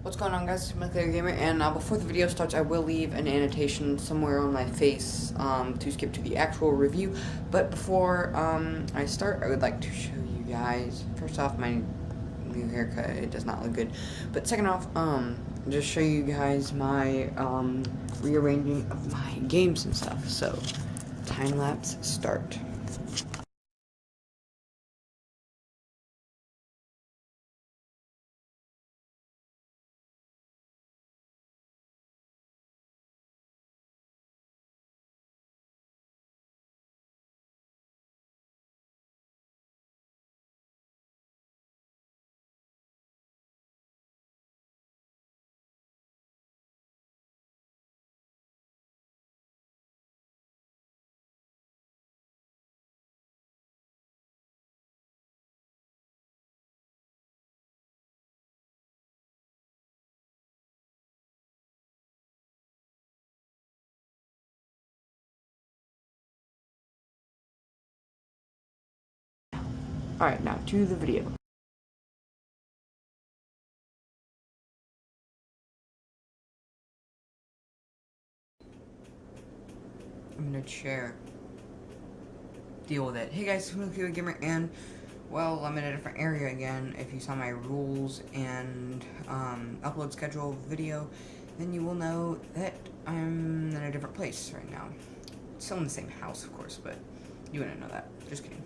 What's going on, guys? It's MWG Gamer, and before the video starts, I will leave an annotation somewhere on my face to skip to the actual review. But before I start, I would like to show you guys, first off, my new haircut. It does not look good. But second off, just show you guys my rearranging of my games and stuff. So, time lapse start. Alright, now to the video. I'm gonna share. Deal with it. Hey guys, it's MWG Gamer, and well, I'm in a different area again. If you saw my rules and upload schedule video, then you will know that I'm in a different place right now. Still in the same house, of course, but you wouldn't know that. Just kidding.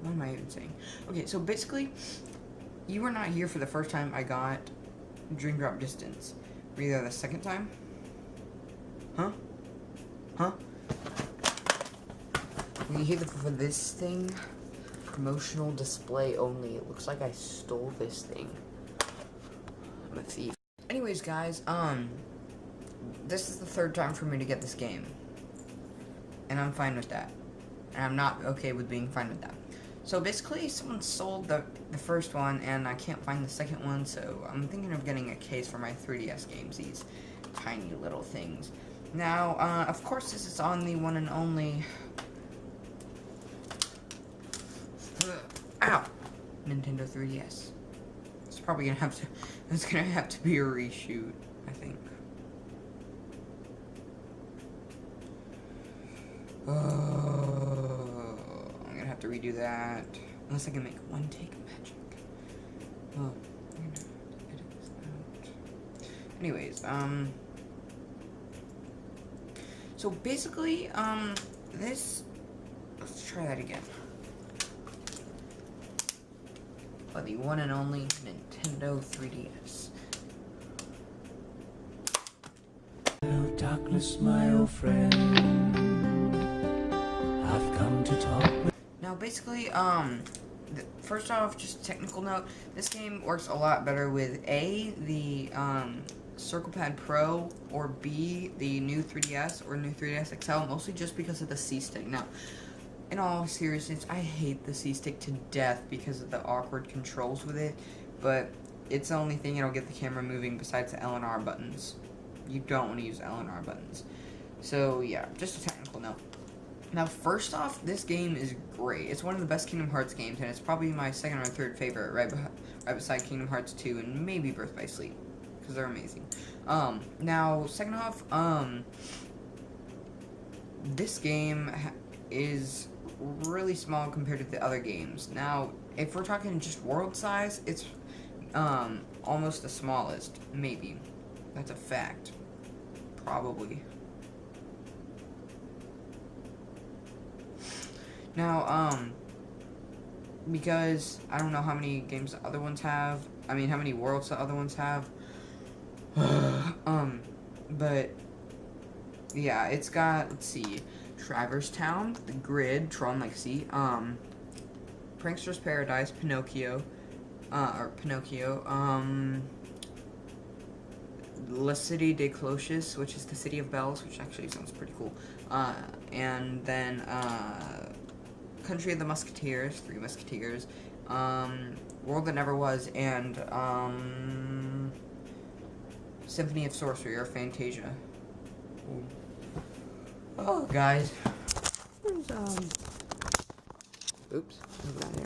What am I even saying? Okay, so basically, you were not here for the first time I got Dream Drop Distance. Were you there the second time? Huh? Huh? Were you here for this thing? Promotional display only. It looks like I stole this thing. I'm a thief. Anyways, guys, this is the third time for me to get this game. And I'm fine with that. And I'm not okay with being fine with that. So basically, someone sold the first one, and I can't find the second one, so I'm thinking of getting a case for my 3DS games, these tiny little things. Now, of course, this is on the one and only... Ow! Nintendo 3DS. It's probably gonna have to... It's gonna have to be a reshoot, I think. I'm gonna have to redo that. Unless I can make one take magic. Oh, I'm gonna edit this out. Anyways, so basically, this... Let's try that again. The one and only Nintendo 3DS. Hello, darkness, my old friend. I've come to talk with. Now, basically, first off, just a technical note. This game works a lot better with A, the Circle Pad Pro, or B, the new 3DS or new 3DS XL, mostly just because of the C-Stick. Now, in all seriousness, I hate the C-Stick to death because of the awkward controls with it, but it's the only thing that'll get the camera moving besides the L and R buttons. You don't want to use L and R buttons. So, yeah, just a technical note. Now, first off, this game is great. It's one of the best Kingdom Hearts games, and it's probably my second or third favorite, right beside Kingdom Hearts 2 and maybe Birth by Sleep, because they're amazing. Now, second off, this game is really small compared to the other games. Now, if we're talking just world size, it's almost the smallest, maybe. That's a fact. Probably. Now, because I don't know how many games the other ones have. I mean, how many worlds the other ones have. But yeah, it's got, let's see, Traverse Town, The Grid, Tron Legacy, Prankster's Paradise, Pinocchio, La Cité des Cloches, which is the City of Bells, which actually sounds pretty cool, and then, Country of the Musketeers, Three Musketeers, World That Never Was, and, Symphony of Sorcery, or Fantasia. Ooh. Oh, guys. There's, oops.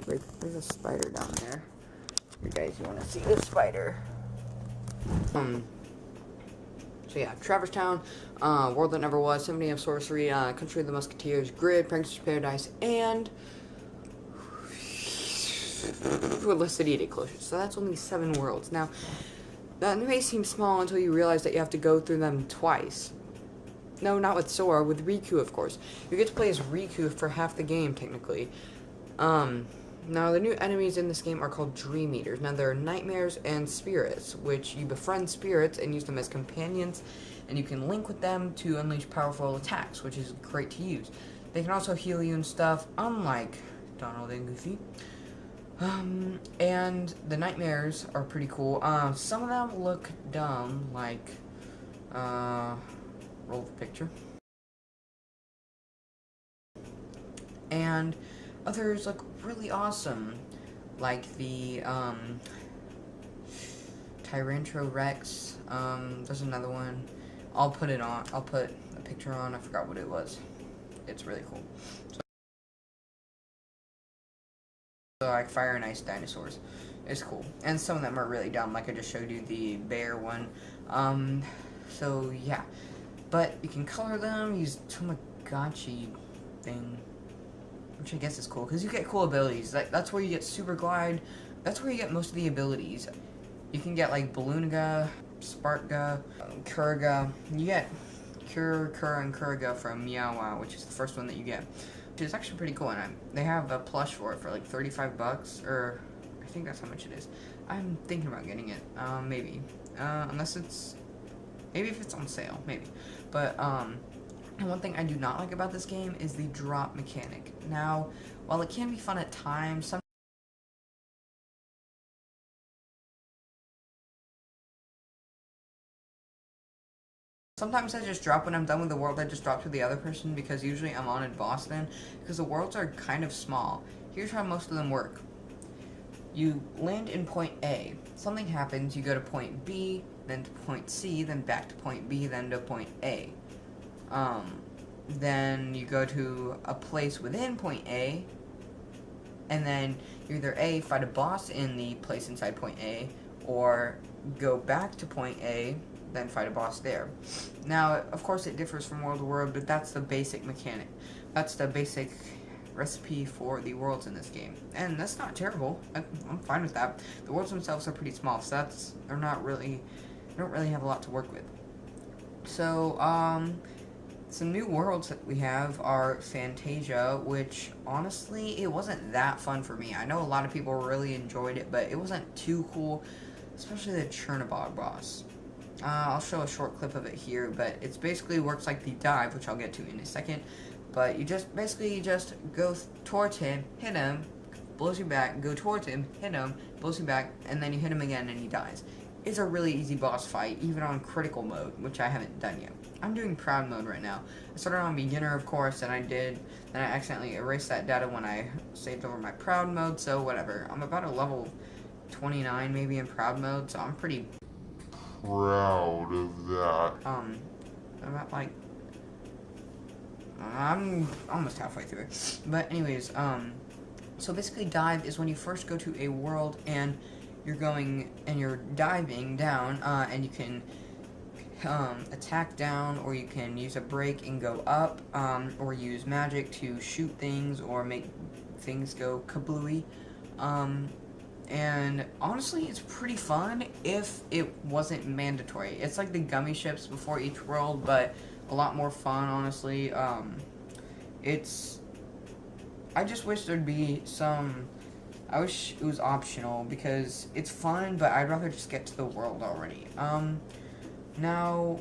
There's a spider down there. You guys, you want to see the spider? So yeah, Traverse Town, World That Never Was, Symphony of Sorcery, Country of the Musketeers, Grid, Prankster's Paradise, and Listed Edict Closures. So that's only 7 worlds. Now, that may seem small until you realize that you have to go through them twice. No, not with Sora, with Riku, of course. You get to play as Riku for half the game, technically. Now, the new enemies in this game are called Dream Eaters. Now, there are nightmares and spirits, which you befriend spirits and use them as companions, and you can link with them to unleash powerful attacks, which is great to use. They can also heal you and stuff, unlike Donald and Goofy. And the nightmares are pretty cool. Some of them look dumb, like, roll the picture. And others look really awesome, like the, Tyrantro Rex. There's another one. I'll put a picture on. I forgot what it was. It's really cool. So like fire and ice dinosaurs. It's cool. And some of them are really dumb, like I just showed you the bear one. So yeah. But you can color them, use Tamagotchi thing, which I guess is cool, because you get cool abilities. That's where you get Super Glide. That's where you get most of the abilities. You can get, like, Ballooniga, Sparkga, Kurga. You get Cur, and Kurga from Meow Wow, which is the first one that you get. Which is actually pretty cool, and they have a plush for it for, like, 35 bucks, or I think that's how much it is. I'm thinking about getting it, maybe. Unless it's, maybe if it's on sale, maybe. But, and one thing I do not like about this game is the drop mechanic. Now, while it can be fun at times, sometimes I just drop when I'm done with the world. I just drop to the other person because usually I'm on in Boston because the worlds are kind of small. Here's how most of them work. You land in point A. Something happens, you go to point B, then to point C, then back to point B, then to point A. Then you go to a place within point A, and then you either A, fight a boss in the place inside point A, or go back to point A, then fight a boss there. Now, of course it differs from world to world, but that's the basic mechanic. That's the basic recipe for the worlds in this game. And that's not terrible. I'm fine with that. The worlds themselves are pretty small, so they don't really have a lot to work with. So, some new worlds that we have are Fantasia, which, honestly, it wasn't that fun for me. I know a lot of people really enjoyed it, but it wasn't too cool, especially the Chernobog boss. I'll show a short clip of it here, but it basically works like the dive, which I'll get to in a second. But you just go towards him, hit him, blows you back, go towards him, hit him, blows you back, and then you hit him again and he dies. It's a really easy boss fight, even on critical mode, which I haven't done yet. I'm doing proud mode right now. I started on beginner, of course, and then I accidentally erased that data when I saved over my proud mode, so whatever. I'm about a level 29 maybe in proud mode, so I'm pretty proud of that. I'm at like, I'm almost halfway through it. But anyways, so basically dive is when you first go to a world and you're diving down, and you can attack down, or you can use a break and go up, or use magic to shoot things or make things go kablooey. And honestly, it's pretty fun if it wasn't mandatory. It's like the gummy ships before each world, but a lot more fun, honestly. I just wish there'd be I wish it was optional, because it's fun, but I'd rather just get to the world already. Now,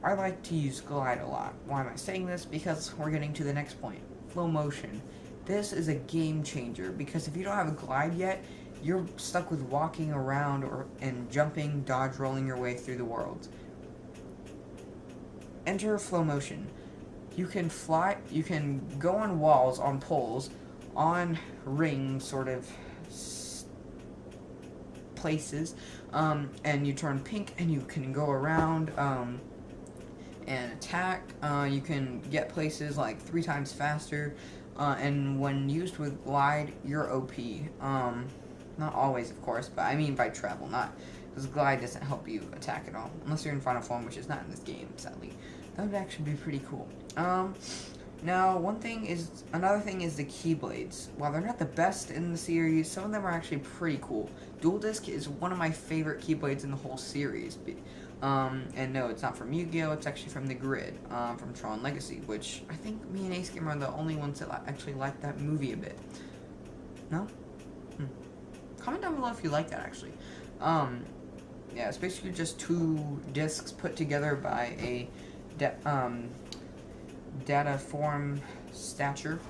I like to use glide a lot. Why am I saying this? Because we're getting to the next point. Flow motion. This is a game changer, because if you don't have a glide yet, you're stuck with walking around and jumping, dodge, rolling your way through the world. Enter flow motion. You can fly, you can go on walls, on poles, on ring sort of places, and you turn pink and you can go around and attack. You can get places like 3 times faster, and when used with glide, you're OP. Not always, of course, but I mean by travel, not Because glide doesn't help you attack at all. Unless you're in final form, which is not in this game, sadly. That would actually be pretty cool. Now, another thing is the Keyblades. While they're not the best in the series, some of them are actually pretty cool. Dual Disc is one of my favorite Keyblades in the whole series. And no, it's not from Yu-Gi-Oh! It's actually from the Grid, from Tron Legacy, which I think me and Ace Gamer are the only ones that actually like that movie a bit. No? Comment down below if you like that, actually. Yeah, it's basically just 2 discs put together by a data form stature,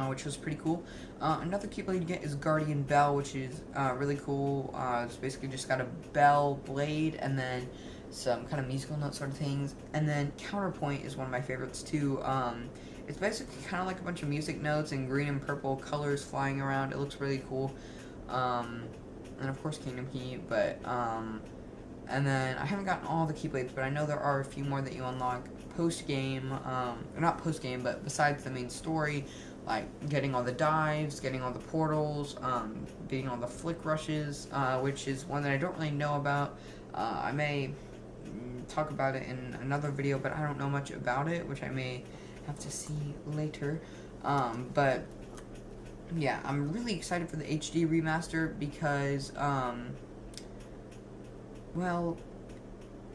which was pretty cool. Another Keyblade you get is Guardian Bell, which is really cool. It's basically just got a bell blade and then some kind of musical note sort of things. And then Counterpoint is one of my favorites too. It's basically kind of like a bunch of music notes and green and purple colors flying around. It looks really cool. And of course Kingdom Key, but and then I haven't gotten all the Keyblades, but I know there are a few more that you unlock post-game, or not post-game, but besides the main story, like getting all the dives, getting all the portals, beating all the flick rushes, which is one that I don't really know about. I may talk about it in another video, but I don't know much about it, which I may have to see later. But yeah, I'm really excited for the HD remaster because, well,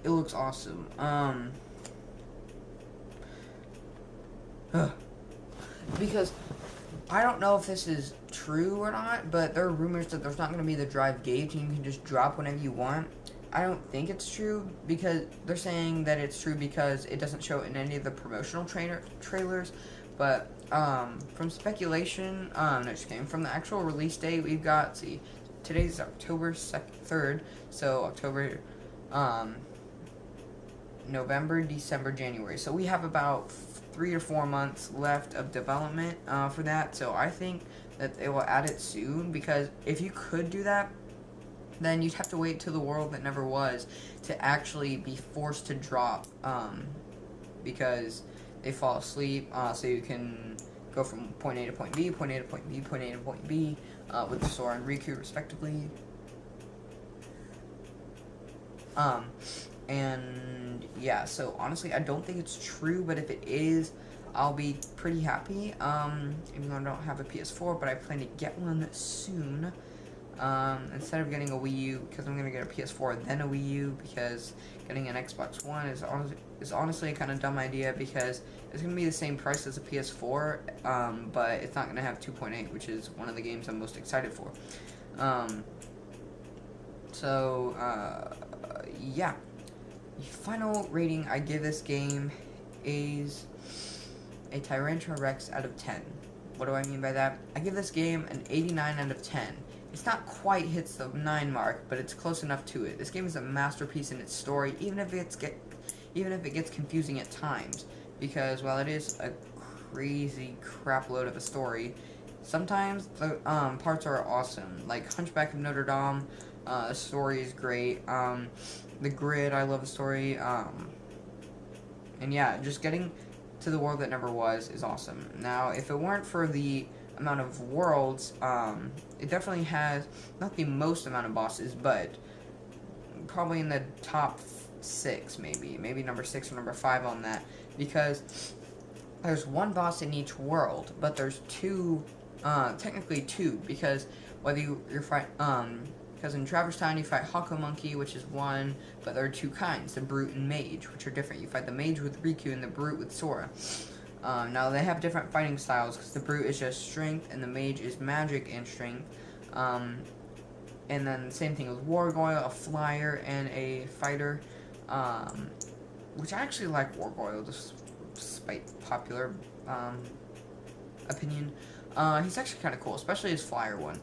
it looks awesome. Because I don't know if this is true or not, but there are rumors that there's not going to be the drive gauge and you can just drop whenever you want. I don't think it's true because they're saying that it's true because it doesn't show it in any of the promotional trailers. But from speculation, no, just kidding. From the actual release date, we've got, see, today's October 3rd, so October, November, December, January. So we have about 3 or 4 months left of development for that. So I think that they will add it soon because if you could do that, then you'd have to wait till the world that never was to actually be forced to drop because they fall asleep, so you can go from point A to point B, point A to point B, point A to point B, with the Sora and Riku, respectively. And yeah, so honestly, I don't think it's true, but if it is, I'll be pretty happy, even though I don't have a PS4, but I plan to get one soon. Instead of getting a Wii U, because I'm going to get a PS4 then a Wii U, because getting an Xbox One is honestly a kind of dumb idea, because it's going to be the same price as a PS4, but it's not going to have 2.8, which is one of the games I'm most excited for. Yeah. The final rating I give this game is a Tyrantrum Rex out of 10. What do I mean by that? I give this game an 89 out of 10. It's not quite hits the 9 mark, but it's close enough to it. This game is a masterpiece in its story, even if it gets confusing at times. Because while it is a crazy crap load of a story, sometimes the parts are awesome. Like Hunchback of Notre Dame, the story is great. The Grid, I love the story. And yeah, just getting to the world that never was is awesome. Now, if it weren't for the amount of worlds, it definitely has not the most amount of bosses, but probably in the top 6, maybe number 6 or number 5 on that, because there's one boss in each world, but there's technically two, because whether you're fight, because in Traverse Town you fight Hako Monkey, which is one, but there are 2 kinds, the Brute and Mage, which are different. You fight the Mage with Riku and the Brute with Sora. Now, they have different fighting styles, because the Brute is just strength, and the Mage is magic and strength. And then same thing with Wargoyle, a flyer, and a fighter. Which I actually like Wargoyle, despite popular opinion. He's actually kind of cool, especially his flyer one.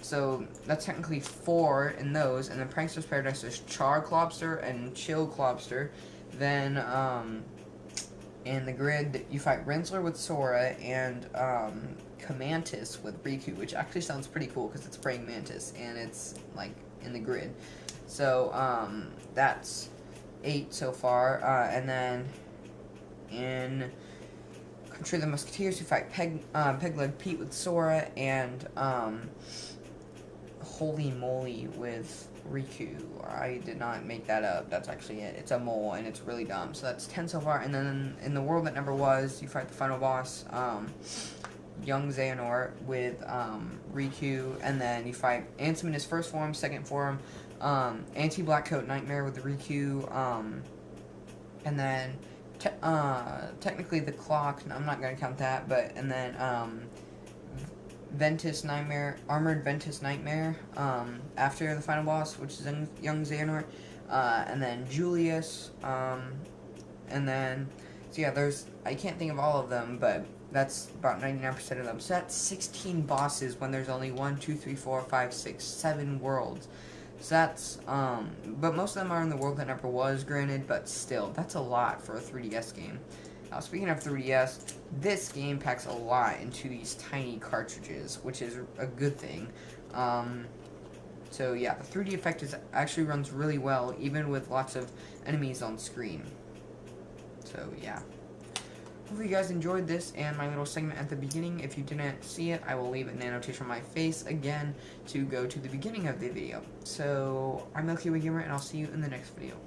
So that's technically 4 in those, and then Prankster's Paradise is Char Clobster and Chill Clobster. Then, in the Grid, you fight Rinsler with Sora and Camantis with Riku, which actually sounds pretty cool because it's praying mantis and it's like in the Grid. So that's 8 so far, and then in Country of the Musketeers, you fight Peg-Leg Pete with Sora and Holy Moly with Riku. I did not make that up. That's actually it. It's a mole, and it's really dumb. So that's 10 so far. And then in the world that never was, you fight the final boss, young Xehanort with Riku, and then you fight Ansem in his first form, second form, anti-Blackcoat Nightmare with the Riku, and then technically the clock. I'm not gonna count that, but and then Ventus Nightmare, Armored Ventus Nightmare, after the final boss, which is in young Xehanort, and then Julius, and then, so yeah, I can't think of all of them, but that's about 99% of them. So that's 16 bosses when there's only 1, 2, 3, 4, 5, 6, 7 worlds. So that's, but most of them are in the world that never was, granted, but still, that's a lot for a 3DS game. Now, speaking of 3DS, this game packs a lot into these tiny cartridges, which is a good thing. So yeah, the 3D effect actually runs really well, even with lots of enemies on screen. So yeah. Hopefully you guys enjoyed this and my little segment at the beginning. If you didn't see it, I will leave an annotation on my face again to go to the beginning of the video. So, I'm MWG Gamer, and I'll see you in the next video.